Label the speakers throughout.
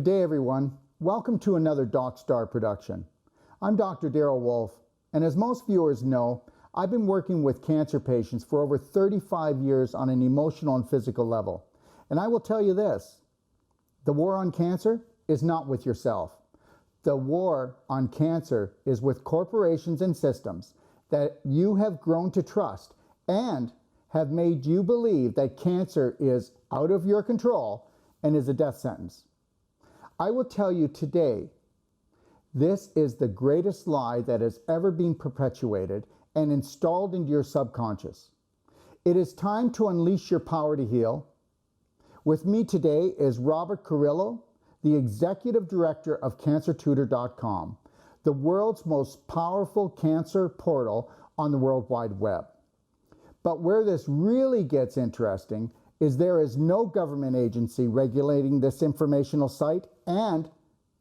Speaker 1: day, everyone. Welcome to another DocStar production. I'm Dr. Darrell Wolfe, and as most viewers know, I've been working with cancer patients for over 35 years on an emotional and physical level. And I will tell you this, the war on cancer is not with yourself. The war on cancer is with corporations and systems that you have grown to trust and have made you believe that cancer is out of your control and is a death sentence. I will tell you today, this is the greatest lie that has ever been perpetuated and installed into your subconscious. It is time to unleash your power to heal. With me today is Robert Carrillo, the Executive Director of CancerTutor.com, the world's most powerful cancer portal on the World Wide Web. But where this really gets interesting is there is no government agency regulating this informational site, and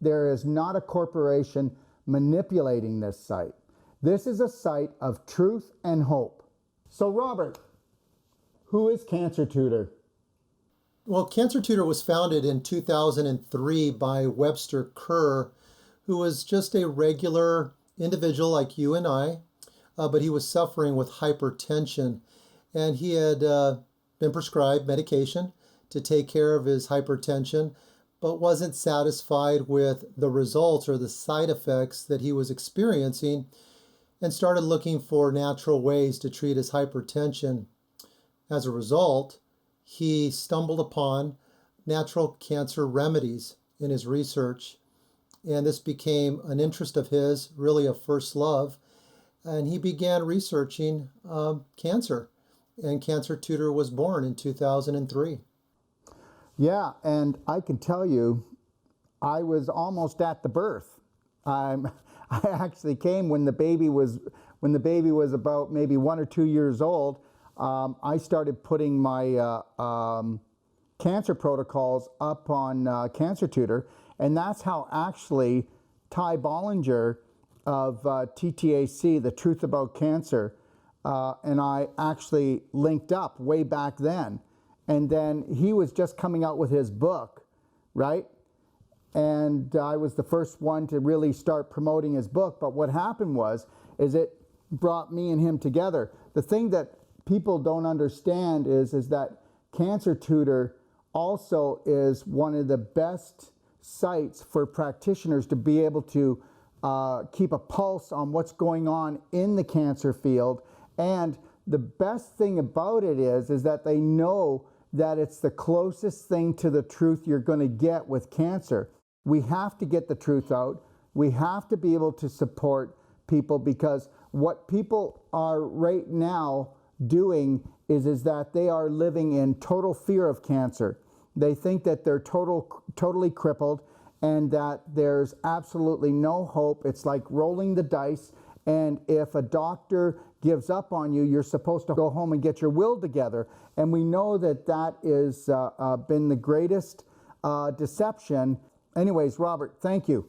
Speaker 1: there is not a corporation manipulating this site. This is a site of truth and hope. So Robert, who is Cancer Tutor?
Speaker 2: Well, Cancer Tutor was founded in 2003 by Webster Kerr, who was just a regular individual like you and I, but he was suffering with hypertension, and he had been prescribed medication to take care of his hypertension, but wasn't satisfied with the results or the side effects that he was experiencing, and started looking for natural ways to treat his hypertension. As a result, he stumbled upon natural cancer remedies in his research, and this became an interest of his, really a first love, and he began researching cancer, and Cancer Tutor was born in 2003.
Speaker 1: Yeah, and I can tell you, I was almost at the birth. I actually came when the baby was about maybe 1 or 2 years old. I started putting my cancer protocols up on Cancer Tutor, and that's how actually Ty Bollinger of TTAC, The Truth About Cancer, and I actually linked up way back then. And then he was just coming out with his book, right? And I was the first one to really start promoting his book. But what happened is it brought me and him together. The thing that people don't understand is that Cancer Tutor also is one of the best sites for practitioners to be able to keep a pulse on what's going on in the cancer field. And the best thing about it is that they know that it's the closest thing to the truth you're going to get with cancer. We have to get the truth out. We have to be able to support people, because what people are right now doing is that they are living in total fear of cancer. They think that they're totally crippled and that there's absolutely no hope. It's like rolling the dice, and if a doctor gives up on you, you're supposed to go home and get your will together. And we know that that is been the greatest deception. Anyways, Robert, thank you.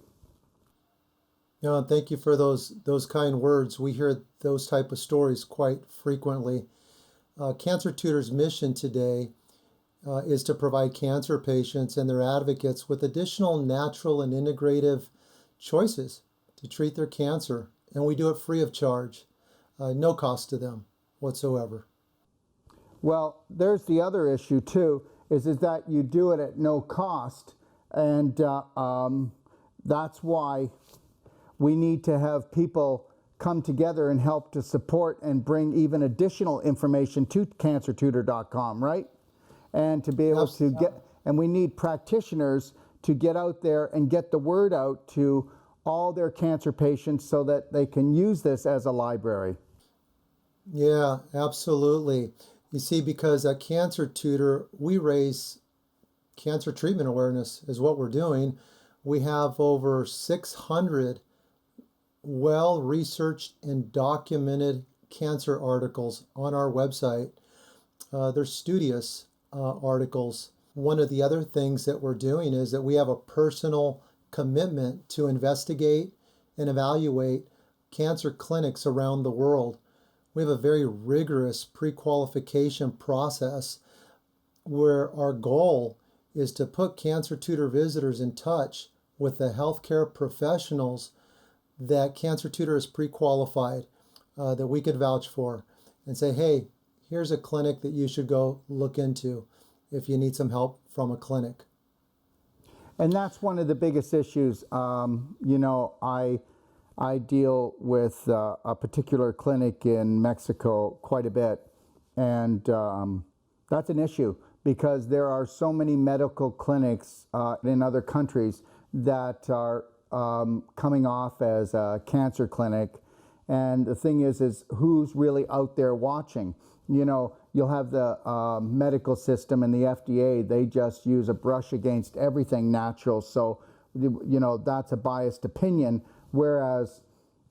Speaker 2: Yeah, thank you for those kind words. We hear those type of stories quite frequently. Cancer Tutor's mission today is to provide cancer patients and their advocates with additional natural and integrative choices to treat their cancer. And we do it free of charge, no cost to them whatsoever.
Speaker 1: Well, there's the other issue too, is that you do it at no cost. And that's why we need to have people come together and help to support and bring even additional information to CancerTutor.com, right? And to be able to get, and we need practitioners to get out there and get the word out to all their cancer patients so that they can use this as a library.
Speaker 2: Yeah, absolutely. You see, because at Cancer Tutor, we raise cancer treatment awareness is what we're doing. We have over 600 well-researched and documented cancer articles on our website. They're studious articles. One of the other things that we're doing is that we have a personal commitment to investigate and evaluate cancer clinics around the world. We have a very rigorous pre-qualification process where our goal is to put Cancer Tutor visitors in touch with the healthcare professionals that Cancer Tutor is pre-qualified, that we could vouch for, and say, hey, here's a clinic that you should go look into if you need some help from a clinic.
Speaker 1: And that's one of the biggest issues. I deal with a particular clinic in Mexico quite a bit, and that's an issue because there are so many medical clinics in other countries that are coming off as a cancer clinic, and the thing is who's really out there watching? You'll have the medical system and the FDA, they just use a brush against everything natural, so that's a biased opinion, whereas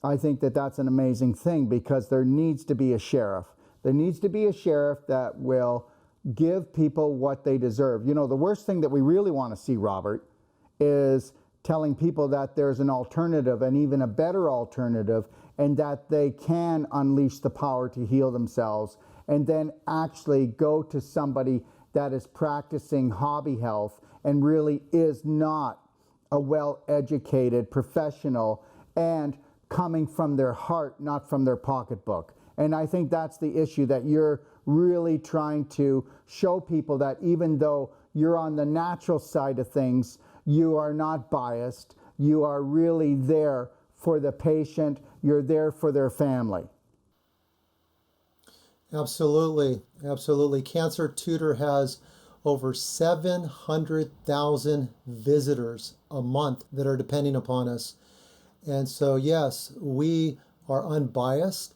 Speaker 1: I think that that's an amazing thing because there needs to be a sheriff. There needs to be a sheriff that will give people what they deserve. The worst thing that we really want to see, Robert, is telling people that there's an alternative and even a better alternative and that they can unleash the power to heal themselves and then actually go to somebody that is practicing hobby health and really is not a well-educated professional and coming from their heart, not from their pocketbook. And I think that's the issue, that you're really trying to show people that even though you're on the natural side of things, you are not biased. You are really there for the patient. You're there for their family.
Speaker 2: Absolutely, absolutely. Cancer Tutor has over 700,000 visitors a month that are depending upon us. And so, yes, we are unbiased.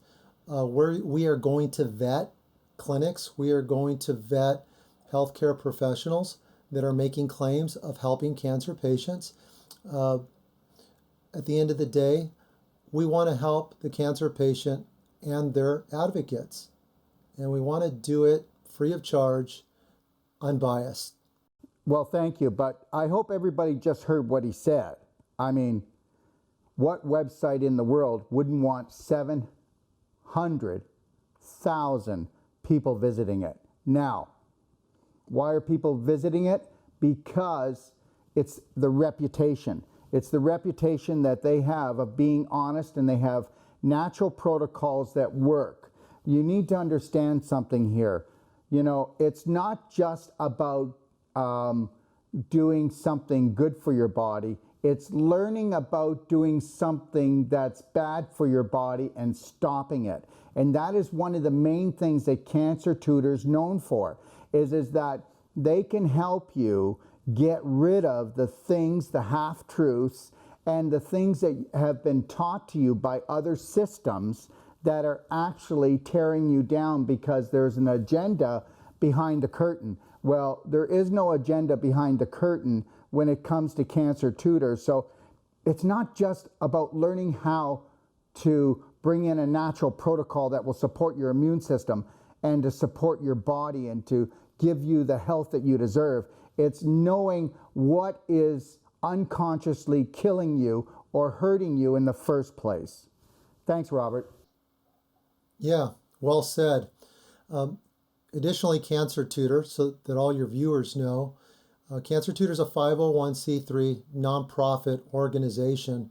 Speaker 2: We are going to vet clinics. We are going to vet healthcare professionals that are making claims of helping cancer patients. At the end of the day, we want to help the cancer patient and their advocates. And we want to do it free of charge, unbiased.
Speaker 1: Well, thank you, but I hope everybody just heard what he said. I mean, what website in the world wouldn't want 700,000 people visiting it? Now, why are people visiting it? Because it's the reputation. It's the reputation that they have of being honest, and they have natural protocols that work. You need to understand something here. It's not just about doing something good for your body. It's learning about doing something that's bad for your body and stopping it. And that is one of the main things that Cancer Tutor's known for, is that they can help you get rid of the things, the half-truths, and the things that have been taught to you by other systems that are actually tearing you down because there's an agenda behind the curtain. Well, there is no agenda behind the curtain when it comes to Cancer Tutor. So it's not just about learning how to bring in a natural protocol that will support your immune system and to support your body and to give you the health that you deserve. It's knowing what is unconsciously killing you or hurting you in the first place. Thanks, Robert.
Speaker 2: Yeah, well said. Additionally, Cancer Tutor, so that all your viewers know, Cancer Tutor is a 501c3 nonprofit organization.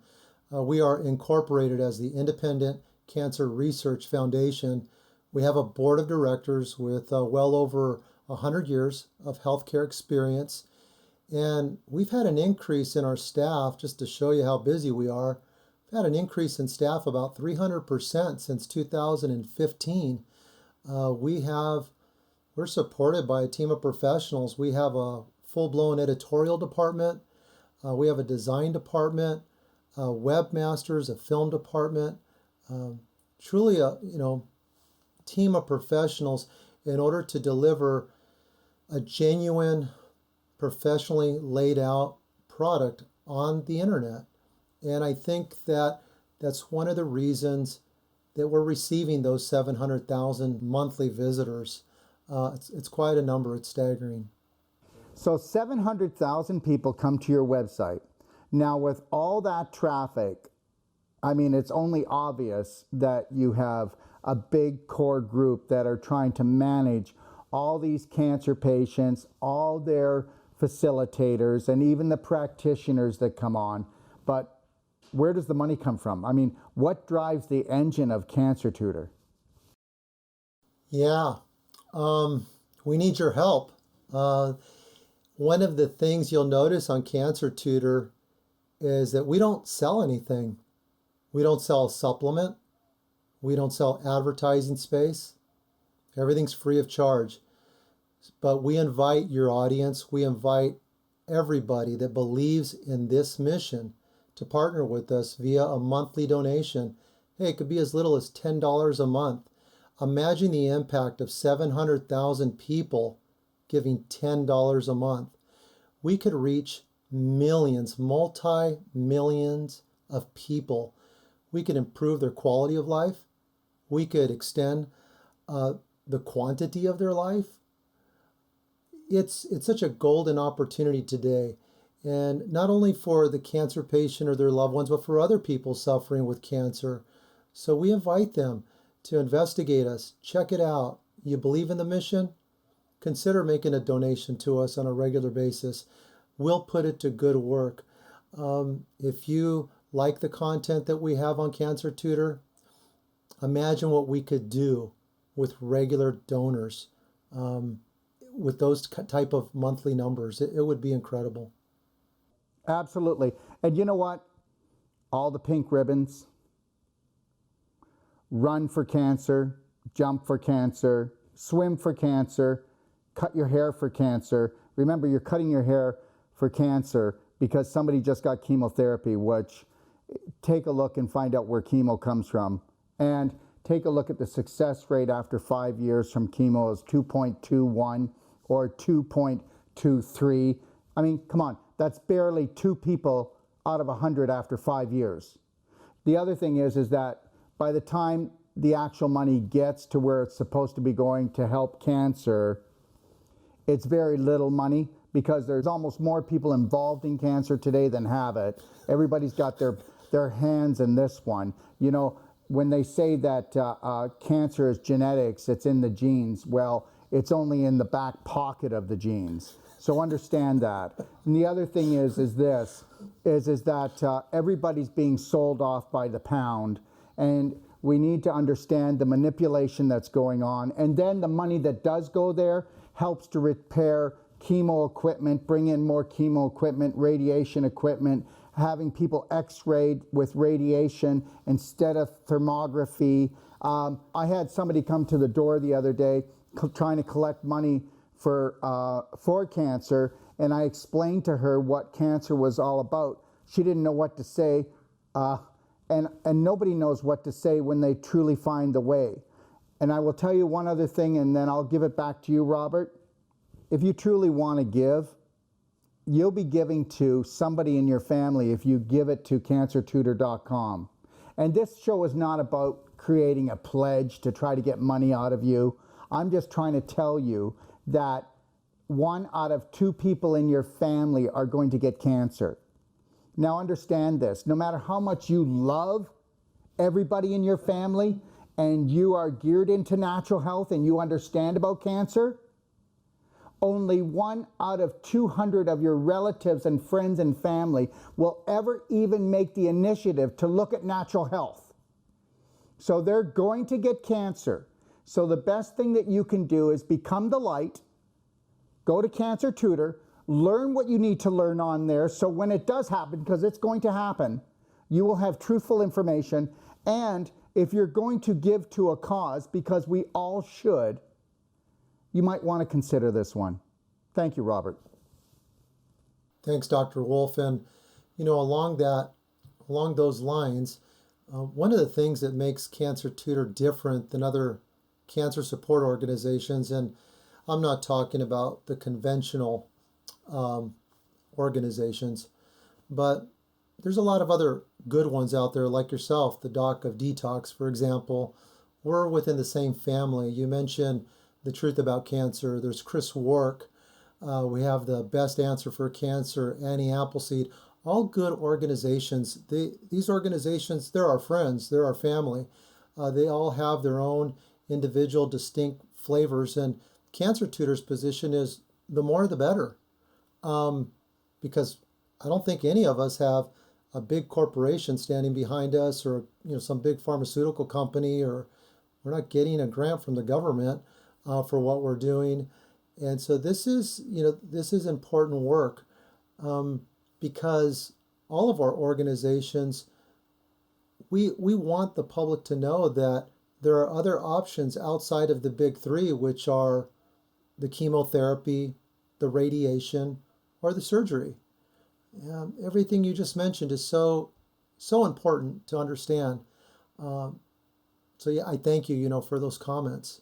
Speaker 2: We are incorporated as the Independent Cancer Research Foundation. We have a board of directors with well over 100 years of healthcare experience. And we've had an increase in our staff, just to show you how busy we are. We've had an increase in staff about 300% since 2015. We're supported by a team of professionals. We have a full-blown editorial department. We have a design department, webmasters, a film department. Truly a team of professionals in order to deliver a genuine, professionally laid out product on the internet. And I think that that's one of the reasons that we're receiving those 700,000 monthly visitors. It's quite a number. It's staggering.
Speaker 1: So 700,000 people come to your website. Now, with all that traffic, I mean, it's only obvious that you have a big core group that are trying to manage all these cancer patients, all their facilitators and even the practitioners that come on. But where does the money come from? I mean, what drives the engine of Cancer Tutor?
Speaker 2: Yeah, we need your help. One of the things you'll notice on Cancer Tutor is that we don't sell anything. We don't sell a supplement. We don't sell advertising space. Everything's free of charge. But we invite your audience, we invite everybody that believes in this mission to partner with us via a monthly donation. Hey, it could be as little as $10 a month. Imagine the impact of 700,000 people giving $10 a month. We could reach millions, multi-millions of people. We could improve their quality of life. We could extend the quantity of their life. It's such a golden opportunity today. And not only for the cancer patient or their loved ones, but for other people suffering with cancer. So we invite them to investigate us, check it out. You believe in the mission? Consider making a donation to us on a regular basis. We'll put it to good work. If you like the content that we have on Cancer Tutor, imagine what we could do with regular donors, with those type of monthly numbers. It would be incredible.
Speaker 1: Absolutely. And you know what? All the pink ribbons, run for cancer, jump for cancer, swim for cancer, cut your hair for cancer. Remember, you're cutting your hair for cancer because somebody just got chemotherapy, which take a look and find out where chemo comes from. And take a look at the success rate after 5 years from chemo is 2.21 or 2.23. I mean, come on, that's barely 2 people out of 100 after 5 years. The other thing is that by the time the actual money gets to where it's supposed to be going to help cancer, it's very little money because there's almost more people involved in cancer today than have it. Everybody's got their hands in this one. You know, when they say that cancer is genetics, it's in the genes, well, it's only in the back pocket of the genes. So understand that. And the other thing is that everybody's being sold off by the pound, and we need to understand the manipulation that's going on. And then the money that does go there helps to repair chemo equipment, bring in more chemo equipment, radiation equipment, having people x-rayed with radiation instead of thermography. I had somebody come to the door the other day trying to collect money for cancer, and I explained to her what cancer was all about. She didn't know what to say, and nobody knows what to say when they truly find the way. And I will tell you one other thing, and then I'll give it back to you, Robert. If you truly want to give, you'll be giving to somebody in your family if you give it to cancertutor.com. And this show is not about creating a pledge to try to get money out of you. I'm just trying to tell you that 1 out of 2 people in your family are going to get cancer. Now understand this, no matter how much you love everybody in your family and you are geared into natural health and you understand about cancer, only 1 out of 200 of your relatives and friends and family will ever even make the initiative to look at natural health. So they're going to get cancer. So the best thing that you can do is become the light, go to Cancer Tutor, learn what you need to learn on there, so when it does happen, because it's going to happen, you will have truthful information. And if you're going to give to a cause, because we all should, you might want to consider this one. Thank you, Robert.
Speaker 2: Thanks, Dr. Wolfe. And, you know, along those lines, one of the things that makes Cancer Tutor different than other cancer support organizations, and I'm not talking about the conventional organizations, but there's a lot of other good ones out there like yourself, the Doc of Detox, for example. We're within the same family. You mentioned The Truth About Cancer. There's Chris Wark. We have the Best Answer for Cancer, Annie Appleseed. All good organizations. These organizations, they're our friends, they're our family. They all have their own individual distinct flavors, and Cancer Tutor's position is the more the better. because I don't think any of us have a big corporation standing behind us, or some big pharmaceutical company, or we're not getting a grant from the government for what we're doing. And so this is important work, because all of our organizations, we want the public to know that there are other options outside of the big three, which are the chemotherapy, the radiation, or the surgery. Everything you just mentioned is so important to understand. So yeah, I thank you, for those comments.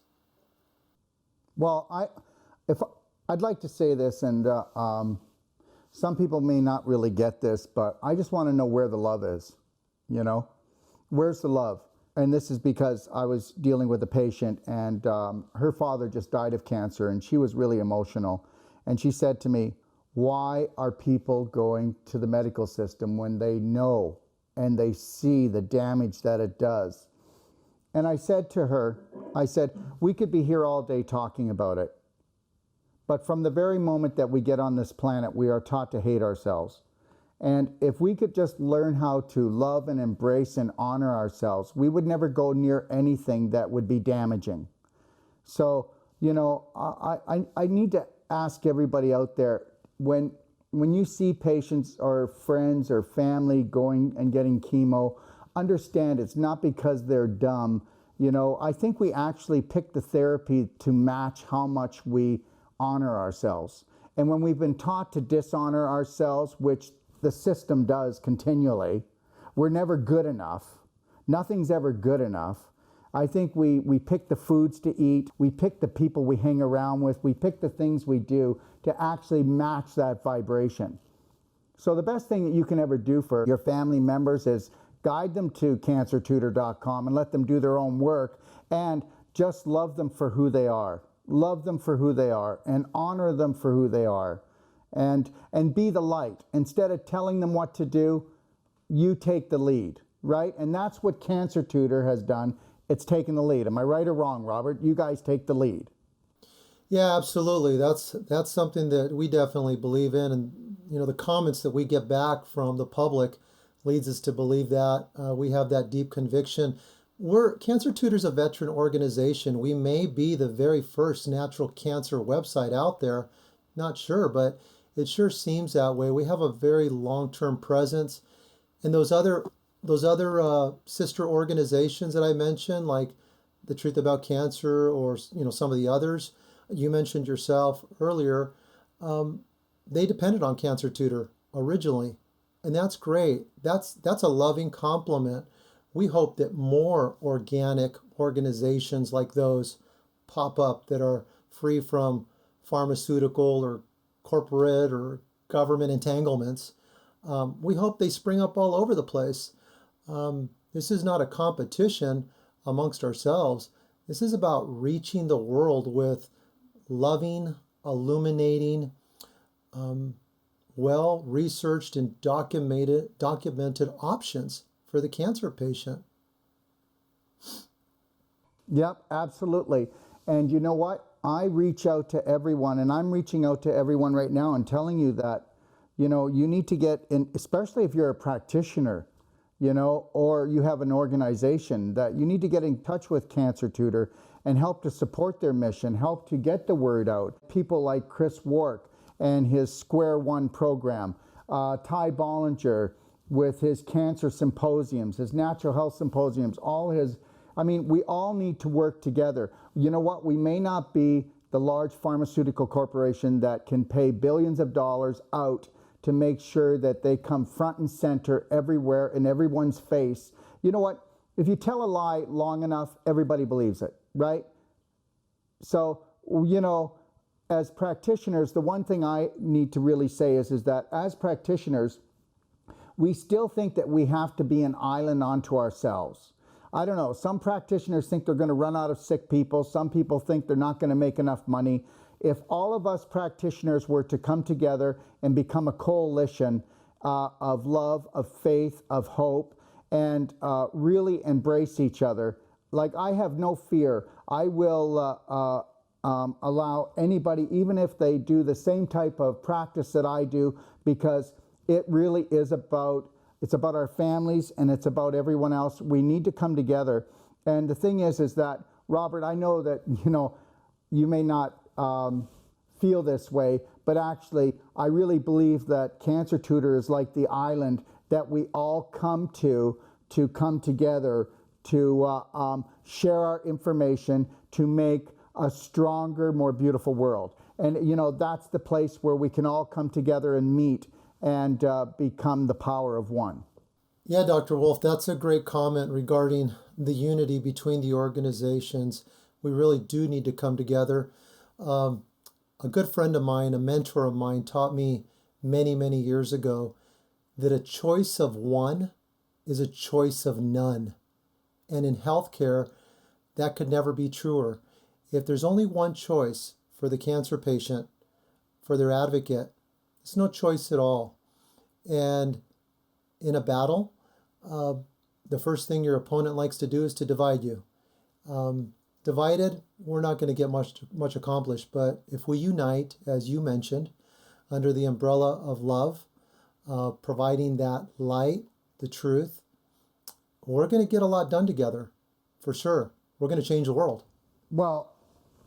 Speaker 1: Well, I'd like to say this, and some people may not really get this, but I just want to know where the love is. Where's the love? And this is because I was dealing with a patient, and her father just died of cancer, and she was really emotional. And she said to me, why are people going to the medical system when they know and they see the damage that it does? And I said to her, we could be here all day talking about it. But from the very moment that we get on this planet, we are taught to hate ourselves. And if we could just learn how to love and embrace and honor ourselves, we would never go near anything that would be damaging. So, I need to ask everybody out there, when you see patients or friends or family going and getting chemo, understand it's not because they're dumb. I think we actually pick the therapy to match how much we honor ourselves. And when we've been taught to dishonor ourselves, which the system does continually, we're never good enough. Nothing's ever good enough. I think we pick the foods to eat, we pick the people we hang around with, we pick the things we do to actually match that vibration. So the best thing that you can ever do for your family members is guide them to cancertutor.com and let them do their own work, and just love them for who they are. Love them for who they are and honor them for who they are. And be the light. Instead of telling them what to do, you take the lead, right? And that's what Cancer Tutor has done. It's taken the lead. Am I right or wrong, Robert? You guys take the lead.
Speaker 2: Yeah, absolutely. That's something that we definitely believe in. And, the comments that we get back from the public leads us to believe that. We have that deep conviction. Cancer Tutor's a veteran organization. We may be the very first natural cancer website out there. Not sure, but it sure seems that way. We have a very long-term presence. And those other sister organizations that I mentioned, like the Truth About Cancer, or some of the others you mentioned yourself earlier, they depended on Cancer Tutor originally, and that's great. That's a loving compliment. We hope that more organic organizations like those pop up that are free from pharmaceutical or corporate or government entanglements. We hope they spring up all over the place. This is not a competition amongst ourselves. This is about reaching the world with loving, illuminating, well-researched and documented options for the cancer patient.
Speaker 1: Yep, absolutely. And you know what? I reach out to everyone, and I'm reaching out to everyone right now and telling you that, you need to get in, especially if you're a practitioner, or you have an organization, that you need to get in touch with Cancer Tutor and help to support their mission, help to get the word out. People like Chris Wark and his Square One program, Ty Bollinger with his cancer symposiums, his natural health symposiums, we all need to work together. You know what? We may not be the large pharmaceutical corporation that can pay billions of dollars out to make sure that they come front and center everywhere in everyone's face. You know what? If you tell a lie long enough, everybody believes it, right? So, as practitioners, the one thing I need to really say is that as practitioners, we still think that we have to be an island unto ourselves. I don't know, some practitioners think they're going to run out of sick people. Some people think they're not going to make enough money. If all of us practitioners were to come together and become a coalition of love, of faith, of hope, and really embrace each other, like I have no fear. I will allow anybody, even if they do the same type of practice that I do, because it really is about, it's about our families and it's about everyone else. We need to come together. And the thing is that, Robert, I know that, you may not feel this way, but actually, I really believe that Cancer Tutor is like the island that we all come to come together, to share our information, to make a stronger, more beautiful world. And, that's the place where we can all come together and meet and become the power of one.
Speaker 2: Yeah, Dr. Wolfe, that's a great comment regarding the unity between the organizations. We really do need to come together. A good friend of mine, a mentor of mine, taught me many, many years ago that a choice of one is a choice of none. And in healthcare, that could never be truer. If there's only one choice for the cancer patient, for their advocate, it's no choice at all. And in a battle, the first thing your opponent likes to do is to divide you. Divided, we're not going to get much accomplished. But if we unite, as you mentioned, under the umbrella of love, providing that light, the truth, we're going to get a lot done together, for sure. We're going to change the world.
Speaker 1: Well,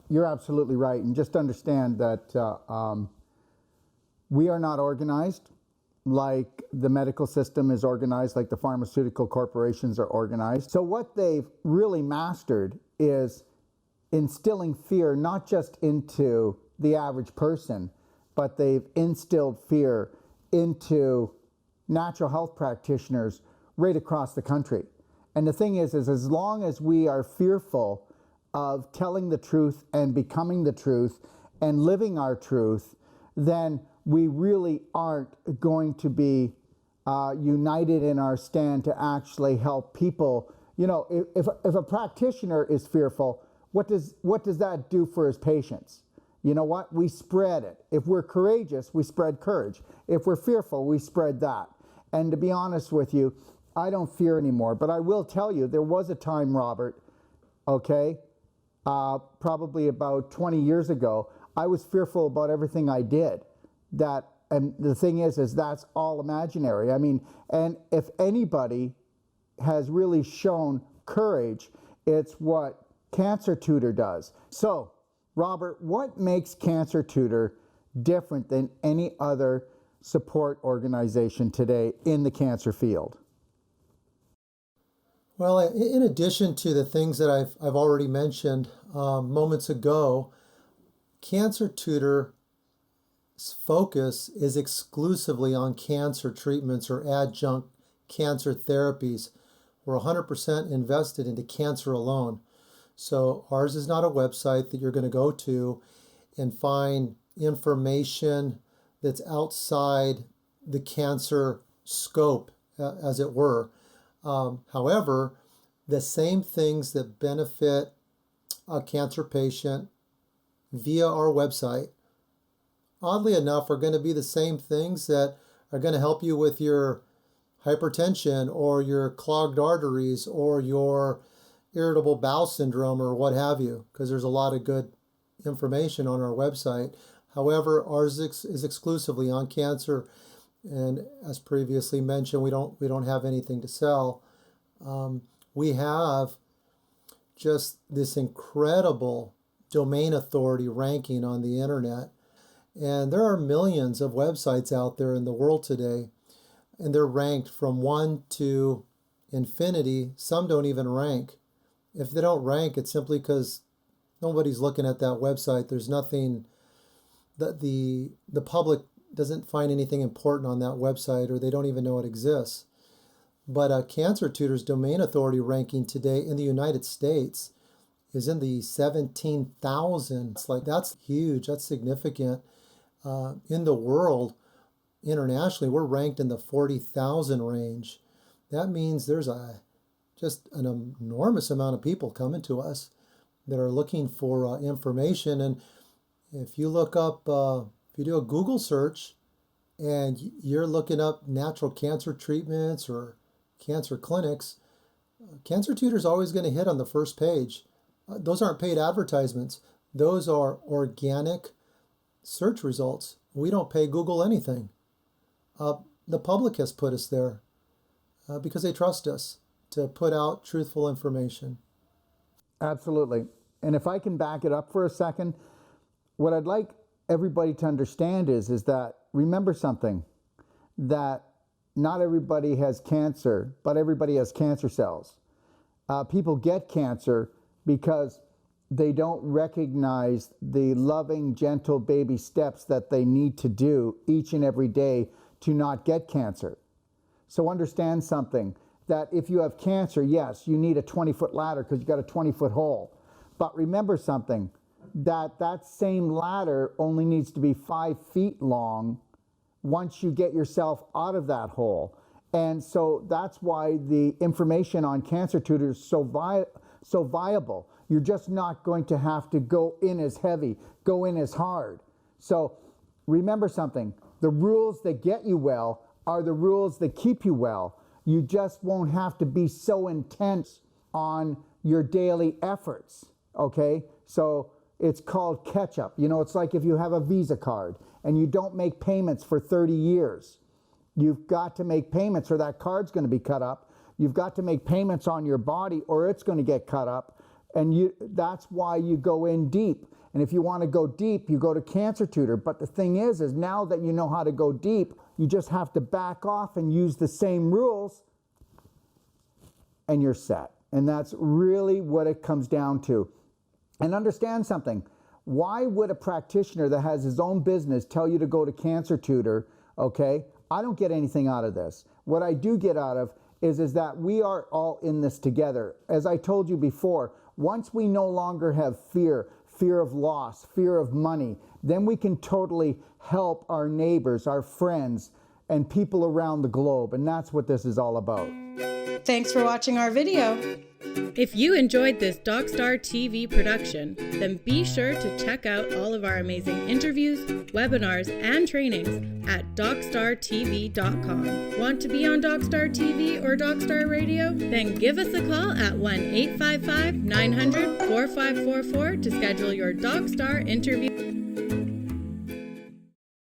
Speaker 1: you're absolutely right. And just understand that we are not organized like the medical system is organized, like the pharmaceutical corporations are organized. So what they've really mastered is instilling fear, not just into the average person, but they've instilled fear into natural health practitioners right across the country. And the thing is as long as we are fearful of telling the truth and becoming the truth and living our truth, then we really aren't going to be united in our stand to actually help people. If a practitioner is fearful, what does that do for his patients? You know what? We spread it. If we're courageous, we spread courage. If we're fearful, we spread that. And to be honest with you, I don't fear anymore. But I will tell you, there was a time, Robert, okay, probably about 20 years ago, I was fearful about everything I did. And the thing is that's all imaginary. I mean, and if anybody has really shown courage, it's what Cancer Tutor does. So, Robert, what makes Cancer Tutor different than any other support organization today in the cancer field?
Speaker 2: Well, in addition to the things that I've already mentioned moments ago, Cancer Tutor's focus is exclusively on cancer treatments or adjunct cancer therapies. We're 100% invested into cancer alone. So ours is not a website that you're going to go to and find information that's outside the cancer scope, as it were. However, the same things that benefit a cancer patient via our website, oddly enough, are going to be the same things that are going to help you with your hypertension or your clogged arteries or your irritable bowel syndrome or what have you, because there's a lot of good information on our website. However, ours is exclusively on cancer, and as previously mentioned, we don't have anything to sell. We have just this incredible domain authority ranking on the internet, and there are millions of websites out there in the world today, and they're ranked from 1 to infinity. Some don't even rank. If they don't rank, it's simply because nobody's looking at that website. There's nothing that the public doesn't find anything important on that website, or they don't even know it exists. But Cancer Tutor's domain authority ranking today in the United States is in the 17,000. That's huge. That's significant. In the world, internationally, we're ranked in the 40,000 range. That means there's just an enormous amount of people coming to us that are looking for information. And if you look up, if you do a Google search and you're looking up natural cancer treatments or cancer clinics, Cancer Tutor is always going to hit on the first page. Those aren't paid advertisements. Those are organic search results. We don't pay Google anything. The public has put us there because they trust us to put out truthful information.
Speaker 1: Absolutely. And if I can back it up for a second, what I'd like everybody to understand is that, remember something, that not everybody has cancer, but everybody has cancer cells. People get cancer because they don't recognize the loving, gentle baby steps that they need to do each and every day to not get cancer. So understand something, that if you have cancer, yes, you need a 20-foot ladder because you got a 20-foot hole. But remember something, that same ladder only needs to be 5 feet long once you get yourself out of that hole. And so that's why the information on Cancer Tutor is so viable. You're just not going to have to go in as heavy, go in as hard. So remember something, the rules that get you well are the rules that keep you well. You just won't have to be so intense on your daily efforts, okay? So it's called catch-up. You know, it's like if you have a Visa card and you don't make payments for 30 years. You've got to make payments or that card's going to be cut up. You've got to make payments on your body or it's going to get cut up. And that's why you go in deep. And if you want to go deep, you go to Cancer Tutor. But the thing is now that you know how to go deep, you just have to back off and use the same rules and you're set. And that's really what it comes down to. And understand something. Why would a practitioner that has his own business tell you to go to Cancer Tutor, okay? I don't get anything out of this. What I do get out of is that we are all in this together. As I told you before, once we no longer have fear of loss, fear of money, then we can totally help our neighbors, our friends, and people around the globe. And that's what this is all about.
Speaker 3: Thanks for watching our video.
Speaker 4: If you enjoyed this DocStar TV production, then be sure to check out all of our amazing interviews, webinars, and trainings at DocStarTV.com. Want to be on DocStar TV or DocStar Radio? Then give us a call at 1-855-900-4544 to schedule your DocStar interview.